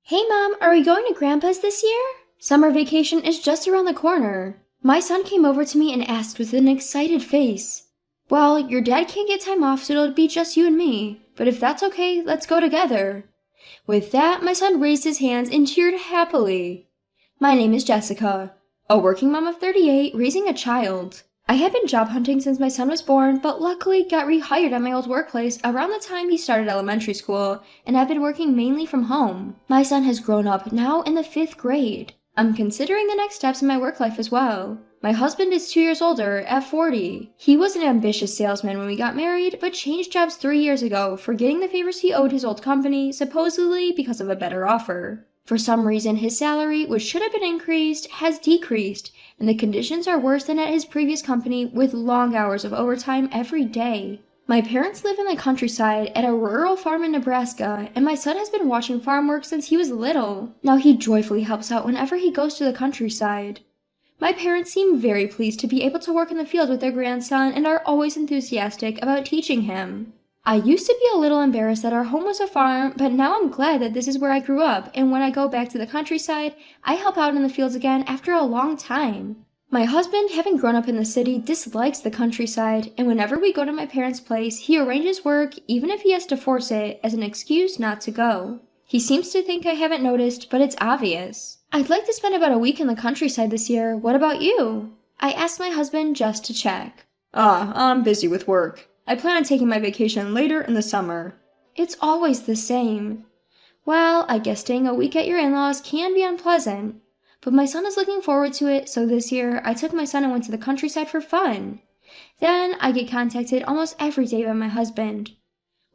Hey Mom, are we going to Grandpa's this year? Summer vacation is just around the corner. My son came over to me and asked with an excited face. Well, your dad can't get time off, so it'll be just you and me. But if that's okay, let's go together. With that, my son raised his hands and cheered happily. My name is Jessica, a working mom of 38, raising a child. I had been job hunting since my son was born, but luckily got rehired at my old workplace around the time he started elementary school, and I've been working mainly from home. My son has grown up, now in the 5th grade. I'm considering the next steps in my work life as well. My husband is 2 years older, at 40. He was an ambitious salesman when we got married, but changed jobs 3 years ago, forgetting the favors he owed his old company, supposedly because of a better offer. For some reason, his salary, which should have been increased, has decreased, and the conditions are worse than at his previous company with long hours of overtime every day. My parents live in the countryside at a rural farm in Nebraska, and my son has been watching farm work since he was little. Now he joyfully helps out whenever he goes to the countryside. My parents seem very pleased to be able to work in the field with their grandson and are always enthusiastic about teaching him. I used to be a little embarrassed that our home was a farm, but now I'm glad that this is where I grew up, and when I go back to the countryside, I help out in the fields again after a long time. My husband, having grown up in the city, dislikes the countryside, and whenever we go to my parents' place, he arranges work, even if he has to force it, as an excuse not to go. He seems to think I haven't noticed, but it's obvious. I'd like to spend about a week in the countryside this year. What about you? I asked my husband just to check. I'm busy with work. I plan on taking my vacation later in the summer. It's always the same. Well, I guess staying a week at your in-laws can be unpleasant. But my son is looking forward to it, so this year I took my son and went to the countryside for fun. Then I get contacted almost every day by my husband.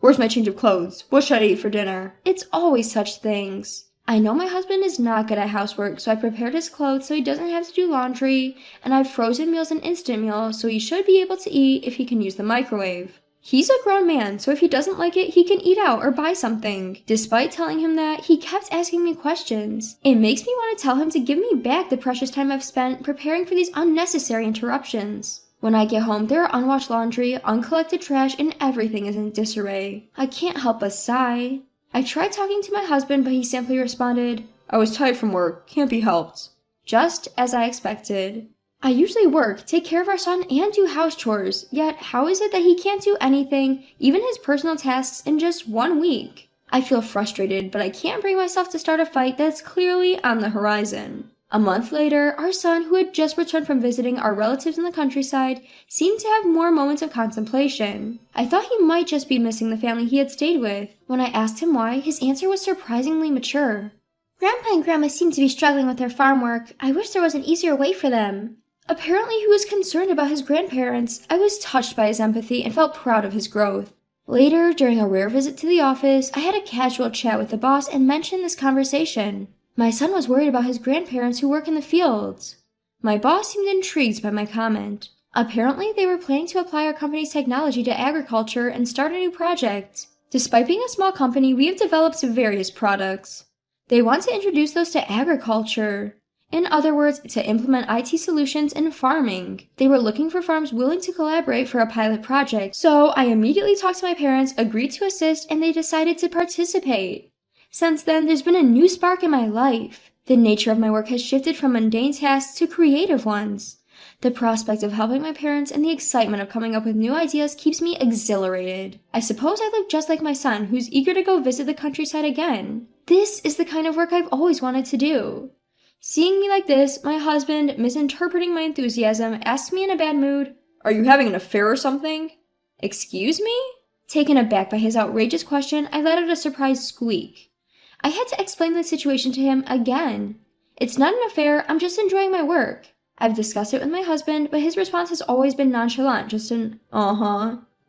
Where's my change of clothes? What should I eat for dinner? It's always such things. I know my husband is not good at housework, so I prepared his clothes so he doesn't have to do laundry, and I've frozen meals and instant meals so he should be able to eat if he can use the microwave. He's a grown man, so if he doesn't like it, he can eat out or buy something. Despite telling him that, he kept asking me questions. It makes me want to tell him to give me back the precious time I've spent preparing for these unnecessary interruptions. When I get home, there are unwashed laundry, uncollected trash, and everything is in disarray. I can't help but sigh. I tried talking to my husband, but he simply responded, I was tired from work, can't be helped. Just as I expected. I usually work, take care of our son, and do house chores, yet how is it that he can't do anything, even his personal tasks, in just 1 week? I feel frustrated, but I can't bring myself to start a fight that's clearly on the horizon. A month later, our son, who had just returned from visiting our relatives in the countryside, seemed to have more moments of contemplation. I thought he might just be missing the family he had stayed with. When I asked him why, his answer was surprisingly mature. Grandpa and Grandma seem to be struggling with their farm work. I wish there was an easier way for them. Apparently he was concerned about his grandparents. I was touched by his empathy and felt proud of his growth. Later, during a rare visit to the office, I had a casual chat with the boss and mentioned this conversation. My son was worried about his grandparents who work in the fields. My boss seemed intrigued by my comment. Apparently, they were planning to apply our company's technology to agriculture and start a new project. Despite being a small company, we have developed various products. They want to introduce those to agriculture. In other words, to implement IT solutions in farming. They were looking for farms willing to collaborate for a pilot project, so I immediately talked to my parents, agreed to assist, and they decided to participate. Since then, there's been a new spark in my life. The nature of my work has shifted from mundane tasks to creative ones. The prospect of helping my parents and the excitement of coming up with new ideas keeps me exhilarated. I suppose I look just like my son, who's eager to go visit the countryside again. This is the kind of work I've always wanted to do. Seeing me like this, my husband, misinterpreting my enthusiasm, asked me in a bad mood, Are you having an affair or something? Excuse me? Taken aback by his outrageous question, I let out a surprised squeak. I had to explain the situation to him again. It's not an affair, I'm just enjoying my work. I've discussed it with my husband, but his response has always been nonchalant, just an,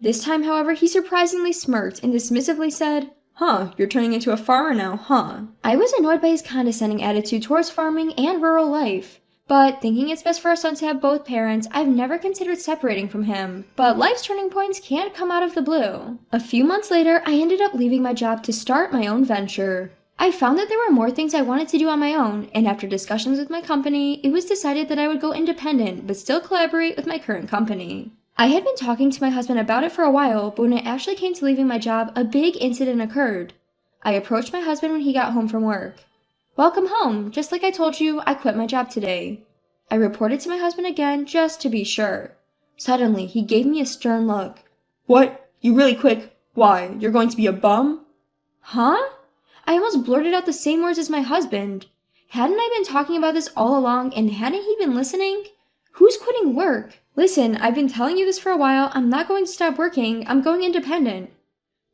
This time, however, he surprisingly smirked and dismissively said, You're turning into a farmer now, huh? I was annoyed by his condescending attitude towards farming and rural life. But thinking it's best for our son to have both parents, I've never considered separating from him. But life's turning points can't come out of the blue. A few months later, I ended up leaving my job to start my own venture. I found that there were more things I wanted to do on my own, and after discussions with my company, it was decided that I would go independent but still collaborate with my current company. I had been talking to my husband about it for a while, but when it actually came to leaving my job, a big incident occurred. I approached my husband when he got home from work. Welcome home. Just like I told you, I quit my job today. I reported to my husband again just to be sure. Suddenly, he gave me a stern look. What? You really quit? Why? You're going to be a bum? Huh? I almost blurted out the same words as my husband. Hadn't I been talking about this all along and hadn't he been listening? Who's quitting work? Listen, I've been telling you this for a while. I'm not going to stop working. I'm going independent.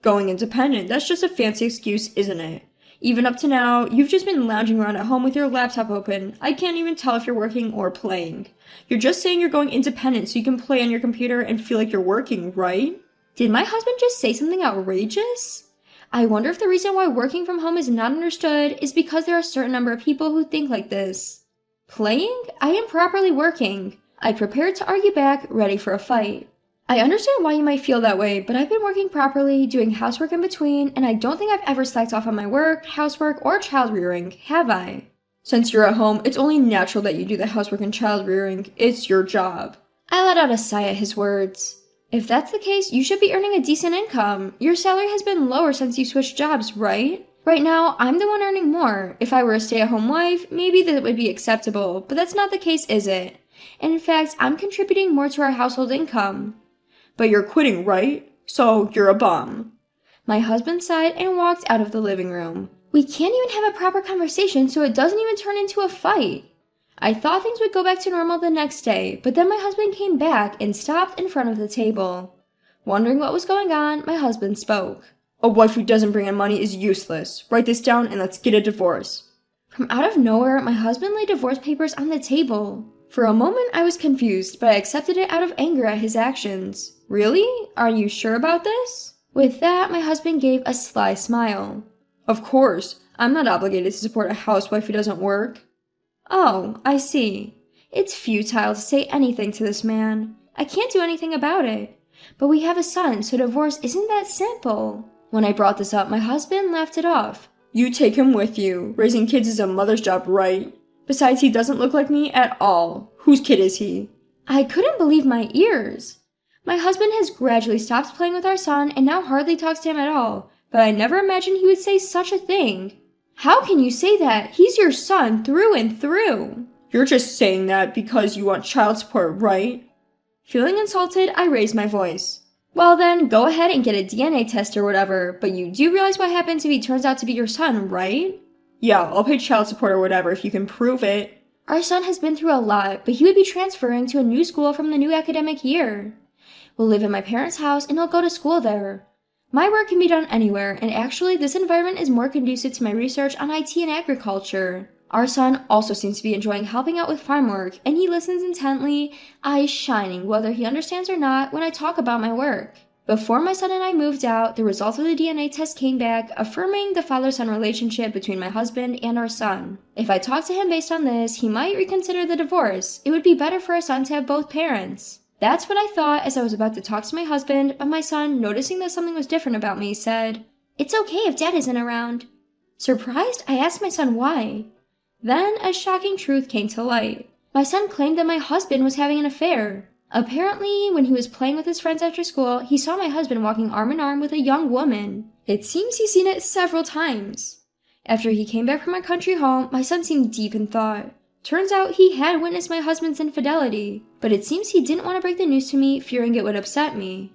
Going independent? That's just a fancy excuse, isn't it? Even up to now, you've just been lounging around at home with your laptop open. I can't even tell if you're working or playing. You're just saying you're going independent so you can play on your computer and feel like you're working, right? Did my husband just say something outrageous? I wonder if the reason why working from home is not understood is because there are a certain number of people who think like this. Playing? I am properly working. I prepared to argue back, ready for a fight. I understand why you might feel that way, but I've been working properly, doing housework in between, and I don't think I've ever slacked off on my work, housework, or child rearing, have I? Since you're at home, it's only natural that you do the housework and child rearing. It's your job. I let out a sigh at his words. If that's the case, you should be earning a decent income. Your salary has been lower since you switched jobs, right? Right now, I'm the one earning more. If I were a stay-at-home wife, maybe that would be acceptable, but that's not the case, is it? In fact, I'm contributing more to our household income. But you're quitting, right? So you're a bum. My husband sighed and walked out of the living room. We can't even have a proper conversation so it doesn't even turn into a fight. I thought things would go back to normal the next day, but then my husband came back and stopped in front of the table. Wondering what was going on, my husband spoke. A wife who doesn't bring in money is useless. Write this down and let's get a divorce. From out of nowhere, my husband laid divorce papers on the table. For a moment, I was confused, but I accepted it out of anger at his actions. Really? Are you sure about this? With that, my husband gave a sly smile. Of course. I'm not obligated to support a housewife who doesn't work. Oh, I see. It's futile to say anything to this man. I can't do anything about it. But we have a son, so divorce isn't that simple. When I brought this up, my husband laughed it off. You take him with you. Raising kids is a mother's job, right? Besides, he doesn't look like me at all. Whose kid is he? I couldn't believe my ears. My husband has gradually stopped playing with our son and now hardly talks to him at all, but I never imagined he would say such a thing. How can you say that? He's your son through and through. You're just saying that because you want child support, right? Feeling insulted, I raised my voice. Well then, go ahead and get a DNA test or whatever, but you do realize what happens if he turns out to be your son, right? Yeah, I'll pay child support or whatever if you can prove it. Our son has been through a lot, but he would be transferring to a new school from the new academic year. We'll live in my parents' house and he'll go to school there. My work can be done anywhere, and actually this environment is more conducive to my research on IT and agriculture. Our son also seems to be enjoying helping out with farm work, and he listens intently, eyes shining whether he understands or not when I talk about my work. Before my son and I moved out, the results of the DNA test came back, affirming the father-son relationship between my husband and our son. If I talked to him based on this, he might reconsider the divorce. It would be better for our son to have both parents. That's what I thought as I was about to talk to my husband, but my son, noticing that something was different about me, said, "It's okay if Dad isn't around." Surprised, I asked my son why. Then, a shocking truth came to light. My son claimed that my husband was having an affair. Apparently, when he was playing with his friends after school, he saw my husband walking arm in arm with a young woman. It seems he's seen it several times. After he came back from our country home, my son seemed deep in thought. Turns out he had witnessed my husband's infidelity, but it seems he didn't want to break the news to me, fearing it would upset me.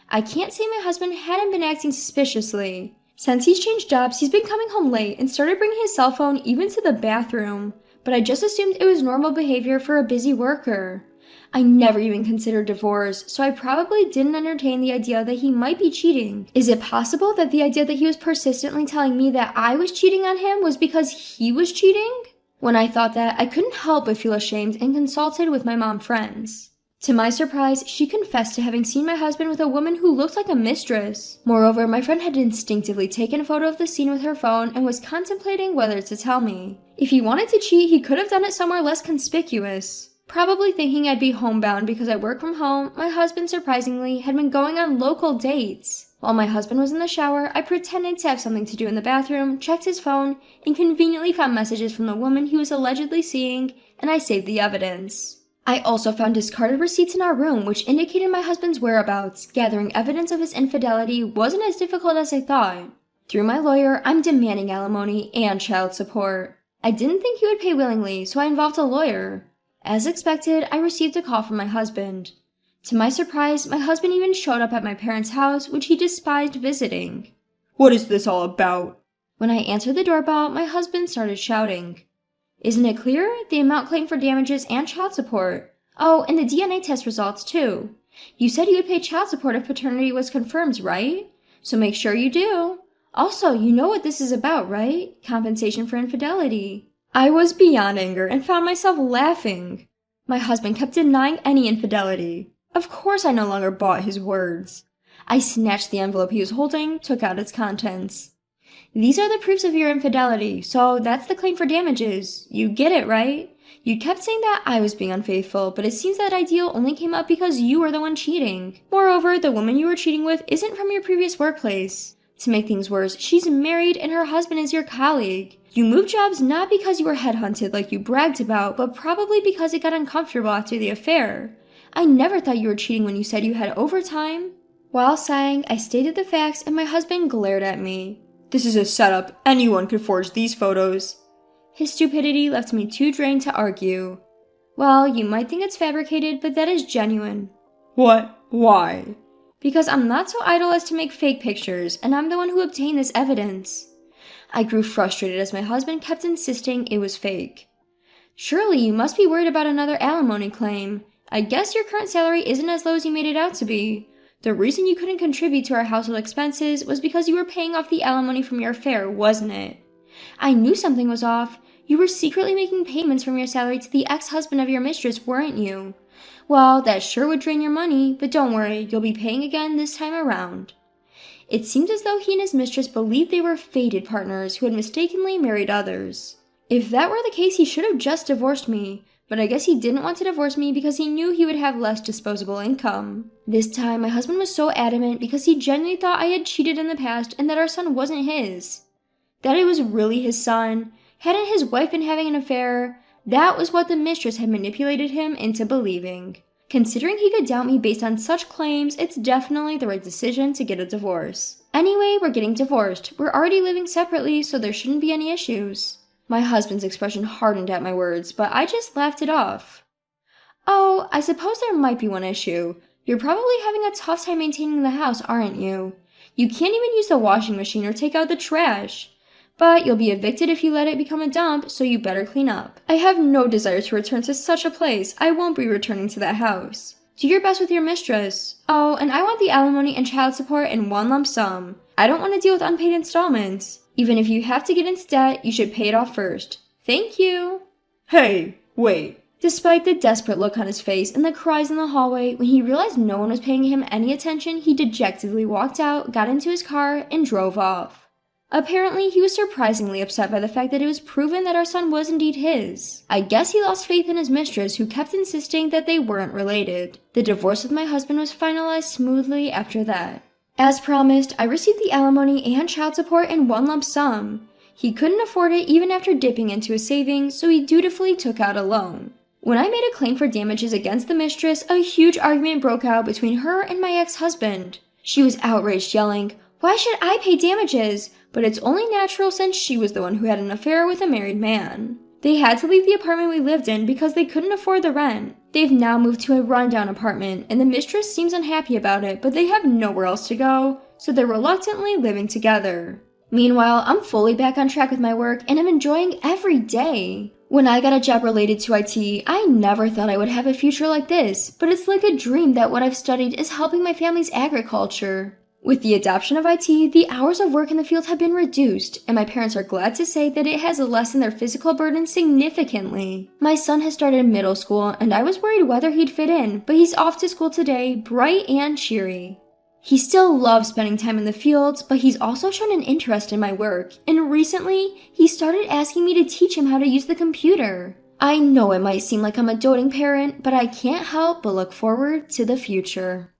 I can't say my husband hadn't been acting suspiciously. Since he's changed jobs, he's been coming home late and started bringing his cell phone even to the bathroom, but I just assumed it was normal behavior for a busy worker. I never even considered divorce, so I probably didn't entertain the idea that he might be cheating. Is it possible that the idea that he was persistently telling me that I was cheating on him was because he was cheating? When I thought that, I couldn't help but feel ashamed and consulted with my mom friends. To my surprise, she confessed to having seen my husband with a woman who looked like a mistress. Moreover, my friend had instinctively taken a photo of the scene with her phone and was contemplating whether to tell me. If he wanted to cheat, he could have done it somewhere less conspicuous. Probably thinking I'd be homebound because I work from home, my husband surprisingly had been going on local dates. While my husband was in the shower, I pretended to have something to do in the bathroom, checked his phone, and conveniently found messages from the woman he was allegedly seeing, and I saved the evidence. I also found discarded receipts in our room which indicated my husband's whereabouts. Gathering evidence of his infidelity wasn't as difficult as I thought. Through my lawyer, I'm demanding alimony and child support. I didn't think he would pay willingly, so I involved a lawyer. As expected, I received a call from my husband. To my surprise, my husband even showed up at my parents' house, which he despised visiting. What is this all about? When I answered the doorbell, my husband started shouting. Isn't it clear? The amount claimed for damages and child support. Oh, and the DNA test results too. You said you would pay child support if paternity was confirmed, right? So make sure you do. Also, you know what this is about, right? Compensation for infidelity. I was beyond anger and found myself laughing. My husband kept denying any infidelity. Of course I no longer bought his words. I snatched the envelope he was holding, took out its contents. These are the proofs of your infidelity, so that's the claim for damages. You get it, right? You kept saying that I was being unfaithful, but it seems that ideal only came up because you were the one cheating. Moreover, the woman you were cheating with isn't from your previous workplace. To make things worse, she's married and her husband is your colleague. You moved jobs not because you were headhunted like you bragged about, but probably because it got uncomfortable after the affair. I never thought you were cheating when you said you had overtime. While sighing, I stated the facts and my husband glared at me. This is a setup. Anyone could forge these photos. His stupidity left me too drained to argue. Well, you might think it's fabricated, but that is genuine. What? Why? Because I'm not so idle as to make fake pictures, and I'm the one who obtained this evidence. I grew frustrated as my husband kept insisting it was fake. Surely you must be worried about another alimony claim. I guess your current salary isn't as low as you made it out to be. The reason you couldn't contribute to our household expenses was because you were paying off the alimony from your affair, wasn't it? I knew something was off. You were secretly making payments from your salary to the ex-husband of your mistress, weren't you? Well, that sure would drain your money, but don't worry, you'll be paying again this time around. It seemed as though he and his mistress believed they were fated partners who had mistakenly married others. If that were the case, he should have just divorced me, but I guess he didn't want to divorce me because he knew he would have less disposable income. This time, my husband was so adamant because he genuinely thought I had cheated in the past and that our son wasn't his. That it was really his son. Hadn't his wife been having an affair? That was what the mistress had manipulated him into believing. Considering he could doubt me based on such claims, it's definitely the right decision to get a divorce. Anyway, we're getting divorced. We're already living separately, so there shouldn't be any issues. My husband's expression hardened at my words, but I just laughed it off. Oh, I suppose there might be one issue. You're probably having a tough time maintaining the house, aren't you? You can't even use the washing machine or take out the trash. But you'll be evicted if you let it become a dump, so you better clean up. I have no desire to return to such a place. I won't be returning to that house. Do your best with your mistress. Oh, and I want the alimony and child support in one lump sum. I don't want to deal with unpaid installments. Even if you have to get into debt, you should pay it off first. Thank you. Hey, wait. Despite the desperate look on his face and the cries in the hallway, when he realized no one was paying him any attention, he dejectedly walked out, got into his car, and drove off. Apparently, he was surprisingly upset by the fact that it was proven that our son was indeed his. I guess he lost faith in his mistress, who kept insisting that they weren't related. The divorce with my husband was finalized smoothly after that. As promised, I received the alimony and child support in one lump sum. He couldn't afford it even after dipping into his savings, so he dutifully took out a loan. When I made a claim for damages against the mistress, a huge argument broke out between her and my ex-husband. She was outraged, yelling, "Why should I pay damages?" But it's only natural since she was the one who had an affair with a married man. They had to leave the apartment we lived in because they couldn't afford the rent. They've now moved to a rundown apartment, and the mistress seems unhappy about it, but they have nowhere else to go, so they're reluctantly living together. Meanwhile, I'm fully back on track with my work, and I'm enjoying every day. When I got a job related to IT, I never thought I would have a future like this, but it's like a dream that what I've studied is helping my family's agriculture. With the adoption of IT, the hours of work in the field have been reduced, and my parents are glad to say that it has lessened their physical burden significantly. My son has started middle school, and I was worried whether he'd fit in, but he's off to school today, bright and cheery. He still loves spending time in the fields, but he's also shown an interest in my work, and recently, he started asking me to teach him how to use the computer. I know it might seem like I'm a doting parent, but I can't help but look forward to the future.